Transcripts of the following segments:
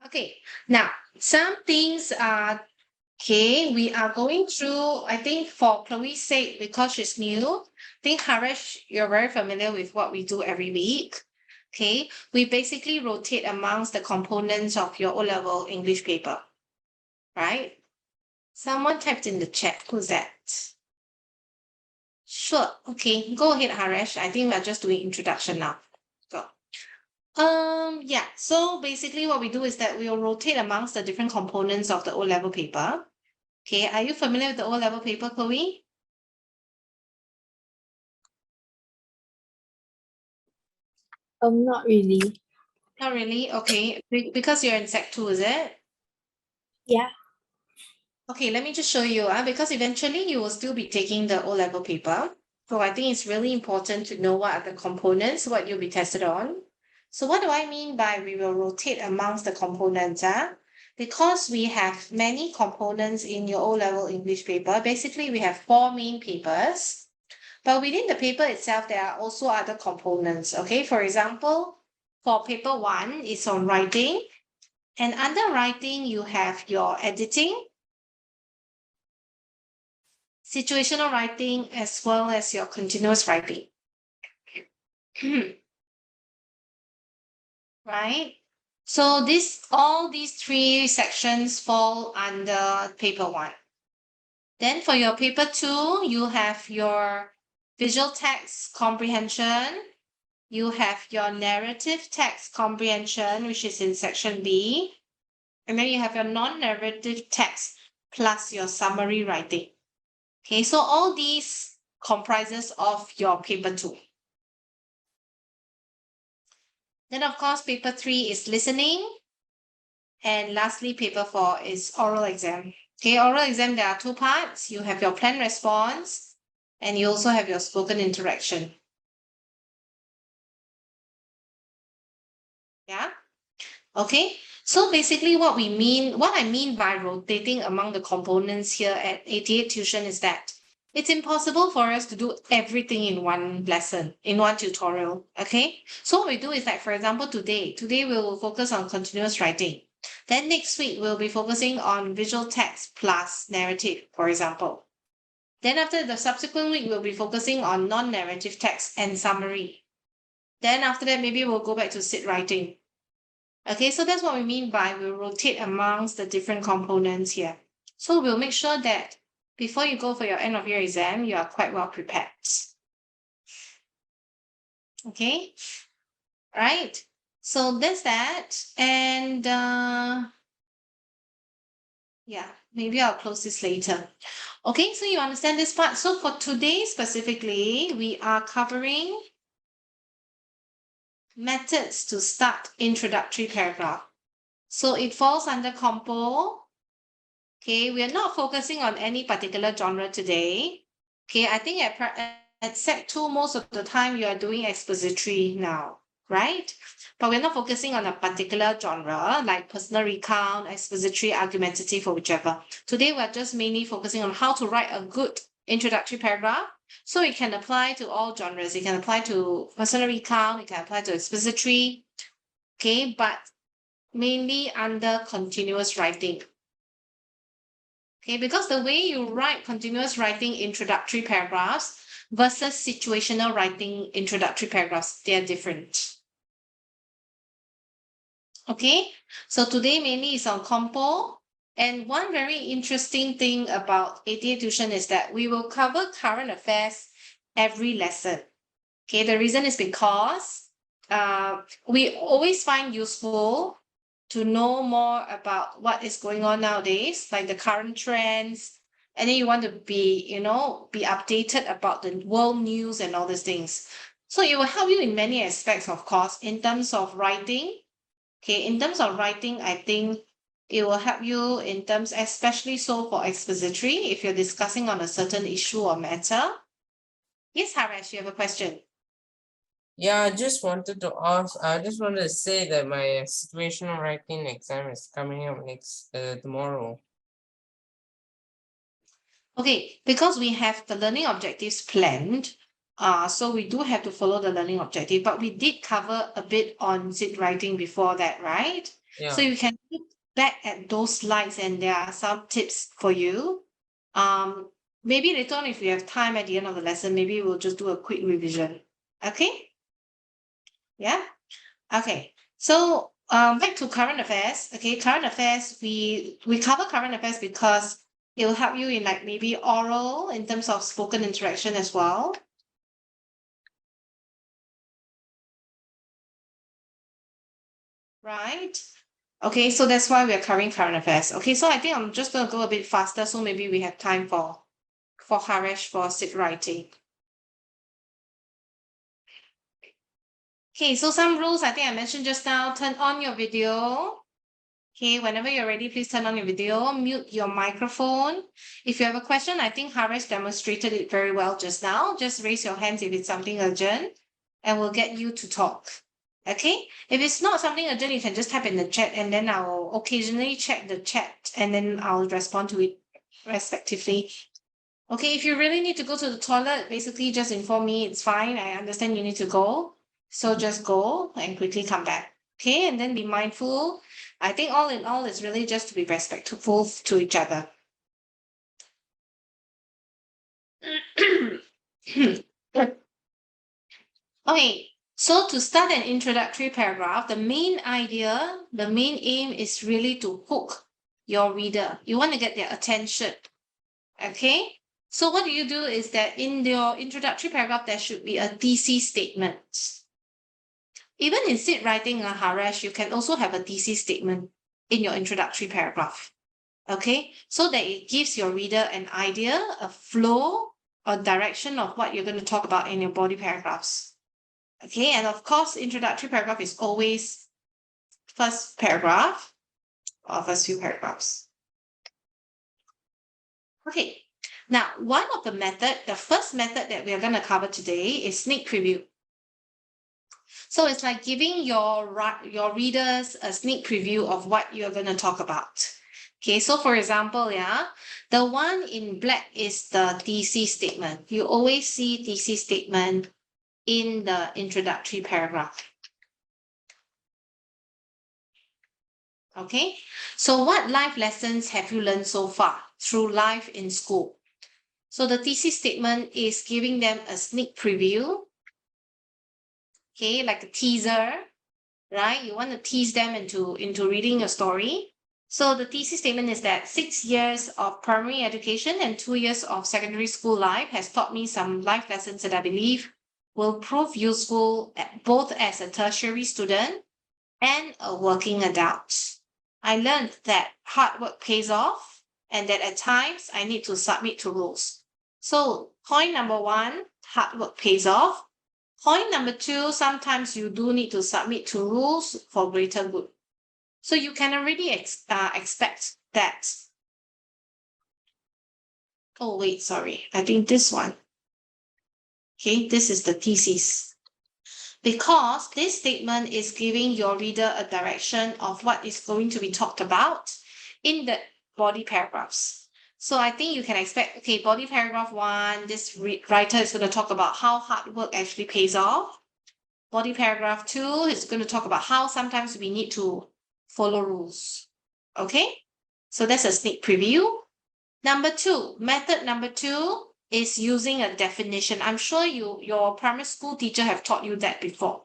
Okay, now some things are okay. We are going through, I think for Chloe's sake, because she's new, I think Harish, you're very familiar with what we do every week. Okay, we basically rotate amongst the components of your O-level English paper, right? Someone typed in the chat. Who's that? Sure. Okay, go ahead, Harish. I think we're just doing introduction now. Go. Yeah. So basically what we do is that we'll rotate amongst the different components of the O-level paper. Okay, are you familiar with the O-level paper, Chloe? Not really. Not really. Okay, because you're in Sec 2, is it? Yeah. Okay, let me just show you. Because eventually you will still be taking the O-level paper. So I think it's really important to know what are the components, what you'll be tested on. So what do I mean by we will rotate amongst the components? Because we have many components in your O-level English paper. Basically, we have 4 main papers. But within the paper itself, there are also other components. Okay, for example, for paper 1, it's on writing. And under writing, you have your editing, situational writing, as well as your continuous writing. Right? So all these 3 sections fall under paper 1. Then for your paper 2, you have your visual text comprehension. You have your narrative text comprehension, which is in section B. And then you have your non-narrative text plus your summary writing. Okay, so all these comprises of your paper 2. Then of course, paper 3 is listening. And lastly, paper 4 is oral exam. Okay, oral exam, there are 2 parts. You have your planned response and you also have your spoken interaction. Yeah. Okay. So basically what I mean by rotating among the components here at 88 Tuition is that it's impossible for us to do everything in one lesson, in one tutorial. Okay. So what we do is like, for example, today we will focus on continuous writing. Then next week, we'll be focusing on visual text plus narrative, for example. Then after the subsequent week, we'll be focusing on non-narrative text and summary. Then after that, maybe we'll go back to sit writing. Okay, so that's what we mean by we'll rotate amongst the different components here. So we'll make sure that before you go for your end of year exam, you are quite well prepared. Okay, right? So that's that. And yeah, maybe I'll close this later. Okay, so you understand this part. So for today specifically, we are covering methods to start introductory paragraph. So it falls under compo. Okay, we are not focusing on any particular genre today. Okay, I think at Sec 2, most of the time you are doing expository now, right? But we're not focusing on a particular genre like personal recount, expository, argumentative, or whichever. Today, we're just mainly focusing on how to write a good introductory paragraph. So it can apply to all genres. It can apply to personal recount, it can apply to expository, okay, but mainly under continuous writing. Okay, because the way you write continuous writing introductory paragraphs versus situational writing introductory paragraphs, they are different. Okay, so today mainly is on compo. And one very interesting thing about 88 Tuition is that we will cover current affairs every lesson. Okay, the reason is because we always find useful to know more about what is going on nowadays, like the current trends. And then you want to be updated about the world news and all these things. So it will help you in many aspects, of course, in terms of writing. Okay, in terms of writing, I think it will help you in terms, especially so for expository, if you're discussing on a certain issue or matter. Yes, Harish, you have a question. Yeah, I just wanted to ask, I just wanted to say that my situational writing exam is coming up next tomorrow. Okay, because we have the learning objectives planned, so we do have to follow the learning objective, but we did cover a bit on zip writing before that, right? So Yeah. you can look back at those slides and there are some tips for you. Maybe later on, if we have time at the end of the lesson, maybe we'll just do a quick revision. Okay? Yeah? Okay. So back to current affairs. Okay, current affairs, we cover current affairs because it will help you in like maybe oral in terms of spoken interaction as well. Right? Okay, so that's why we're covering current affairs. Okay, so I think I'm just going to go a bit faster, so maybe we have time for Haresh for SIP writing. Okay, so some rules I think I mentioned just now. Turn on your video. Okay, whenever you're ready, please turn on your video, mute your microphone. If you have a question, I think Haresh demonstrated it very well just now. Just raise your hands if it's something urgent, and we'll get you to talk. Okay, if it's not something urgent, you can just type in the chat, and then I'll occasionally check the chat, and then I'll respond to it respectively. Okay, if you really need to go to the toilet, basically just inform me, it's fine. I understand you need to go. So just go and quickly come back. Okay, and then be mindful. I think all in all, it's really just to be respectful to each other. Okay, so to start an introductory paragraph, the main idea, the main aim is really to hook your reader. You want to get their attention. Okay, so what you do is that in your introductory paragraph, there should be a thesis statement. Even in SIP writing, Haresh, you can also have a thesis statement in your introductory paragraph. Okay, so that it gives your reader an idea, a flow, or direction of what you're going to talk about in your body paragraphs. Okay, and of course, introductory paragraph is always first paragraph or first few paragraphs. Okay, now one of the first method that we are going to cover today is sneak preview. So it's like giving your readers a sneak preview of what you're going to talk about. Okay, so for example, yeah, the one in black is the thesis statement. You always see thesis statement in the introductory paragraph. Okay, so what life lessons have you learned so far through life in school? So the thesis statement is giving them a sneak preview. Okay, like a teaser, right? You want to tease them into reading a story. So the thesis statement is that 6 years of primary education and 2 years of secondary school life has taught me some life lessons that I believe will prove useful both as a tertiary student and a working adult. I learned that hard work pays off and that at times I need to submit to rules. So point number 1, hard work pays off. Point number 2, sometimes you do need to submit to rules for greater good. So you can already expect that. Oh, wait, sorry. I think this one. Okay, this is the thesis. Because this statement is giving your reader a direction of what is going to be talked about in the body paragraphs. So I think you can expect, okay, body paragraph 1, this writer is going to talk about how hard work actually pays off. Body paragraph 2 is going to talk about how sometimes we need to follow rules. Okay, so that's a sneak preview. Number 2, method number 2 is using a definition. I'm sure your primary school teacher have taught you that before.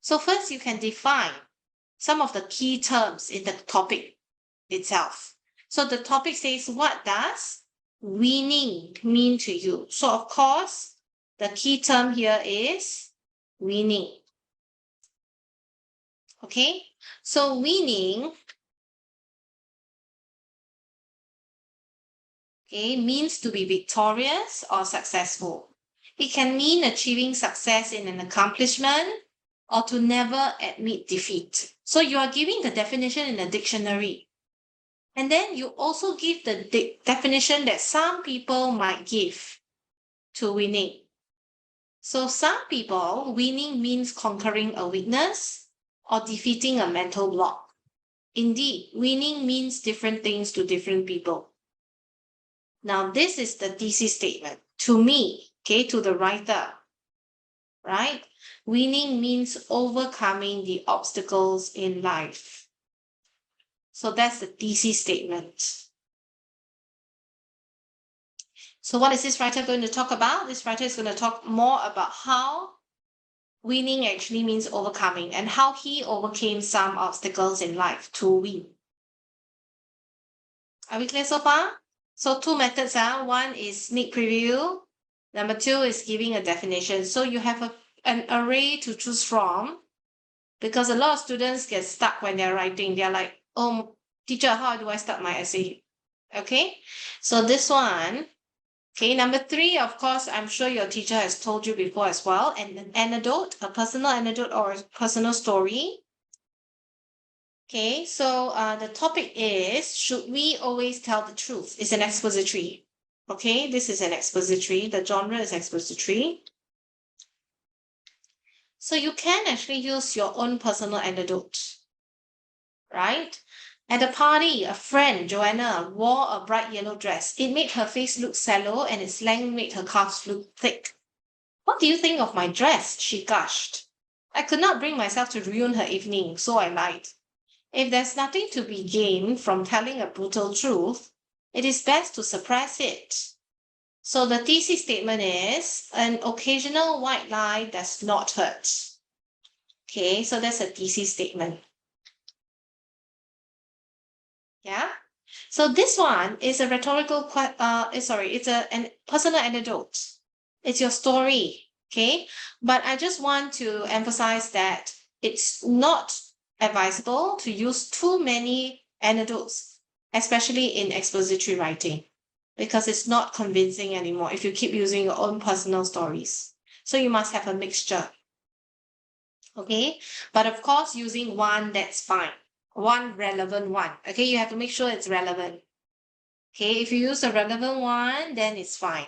So first you can define some of the key terms in the topic itself. So the topic says, what does winning mean to you? So of course, the key term here is winning. Okay, so winning, okay, means to be victorious or successful. It can mean achieving success in an accomplishment or to never admit defeat. So you are giving the definition in the dictionary. And then you also give the definition that some people might give to winning. So some people, winning means conquering a weakness or defeating a mental block. Indeed, winning means different things to different people. Now, this is the thesis statement. To me, okay, to the writer, right? Winning means overcoming the obstacles in life. So that's the thesis statement. So what is this writer going to talk about? This writer is going to talk more about how winning actually means overcoming and how he overcame some obstacles in life to win. Are we clear so far? So two methods. One is sneak preview. Number two is giving a definition. So you have an array to choose from because a lot of students get stuck when they're writing. They're like, oh, teacher, how do I start my essay? Okay, so this one. Okay, number three, of course, I'm sure your teacher has told you before as well, an anecdote, a personal anecdote or a personal story. Okay, so the topic is, should we always tell the truth? It's an expository. Okay, this is an expository. The genre is expository. So you can actually use your own personal anecdote, right? At a party, a friend, Joanna, wore a bright yellow dress. It made her face look sallow and its length made her calves look thick. What do you think of my dress? She gushed. I could not bring myself to ruin her evening, so I lied. If there's nothing to be gained from telling a brutal truth, it is best to suppress it. So the thesis statement is, an occasional white lie does not hurt. Okay, so that's a thesis statement. Yeah. So this one is a rhetorical, it's a personal anecdote. It's your story, okay? But I just want to emphasize that it's not advisable to use too many anecdotes, especially in expository writing, because it's not convincing anymore if you keep using your own personal stories. So you must have a mixture, okay? But of course, using one, that's fine. One relevant one, okay? You have to make sure it's relevant. Okay, if you use a relevant one, then it's fine.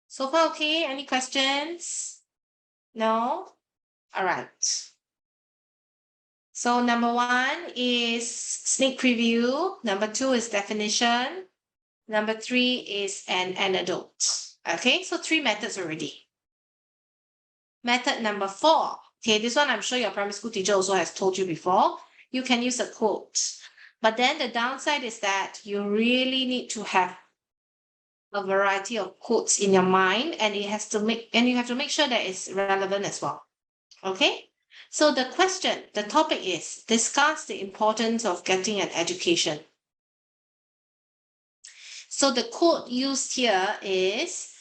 So far, okay? Any questions? No? All right. So number one is sneak preview. Number two is definition. Number three is an anecdote. Okay, so three methods already. Method number four. Okay, this one I'm sure your primary school teacher also has told you before. You can use a quote. But then the downside is that you really need to have a variety of quotes in your mind, and you have to make sure that it's relevant as well. Okay, so the topic is, discuss the importance of getting an education. So the quote used here is,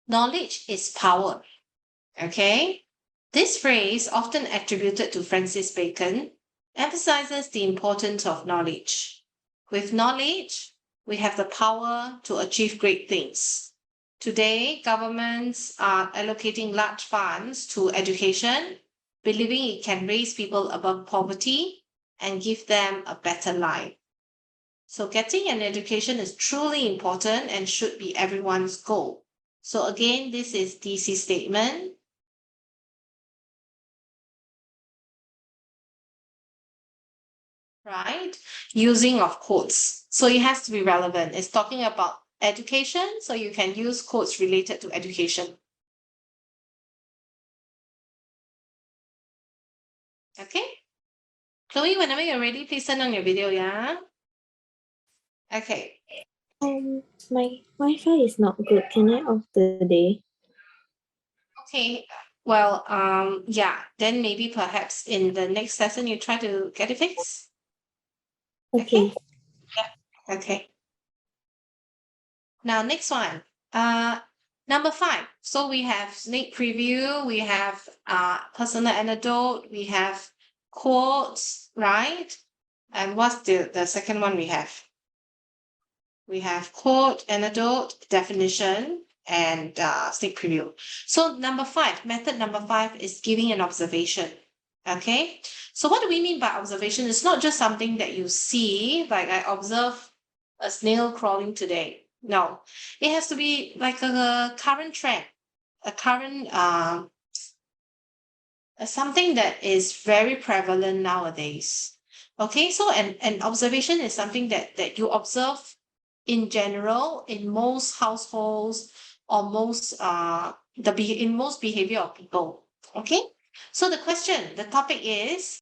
knowledge is power. Okay, this phrase, often attributed to Francis Bacon, emphasizes the importance of knowledge. With knowledge, we have the power to achieve great things. Today, governments are allocating large funds to education, believing it can raise people above poverty and give them a better life. So getting an education is truly important and should be everyone's goal. So again, this is thesis statement. Right? Using of quotes. So it has to be relevant. It's talking about education, so you can use quotes related to education. Okay? Chloe, whenever you're ready, please turn on your video, yeah? Okay. My Wi-Fi is not good. Can I off the day? Okay. Well, yeah, then maybe perhaps in the next lesson you try to get it fixed. Okay. Okay. Now, next one. Number 5. So we have sneak preview, we have personal anecdote, we have quotes, right? And what's the second one we have? We have quote, anecdote, definition, and sneak preview. So method number 5 is giving an observation. Okay, so what do we mean by observation? It's not just something that you see, like I observe a snail crawling today. No, it has to be like a current trend, a current something that is very prevalent nowadays. Okay, so an observation is something that you observe in general in most households or most in most behavior of people. Okay, so the topic is,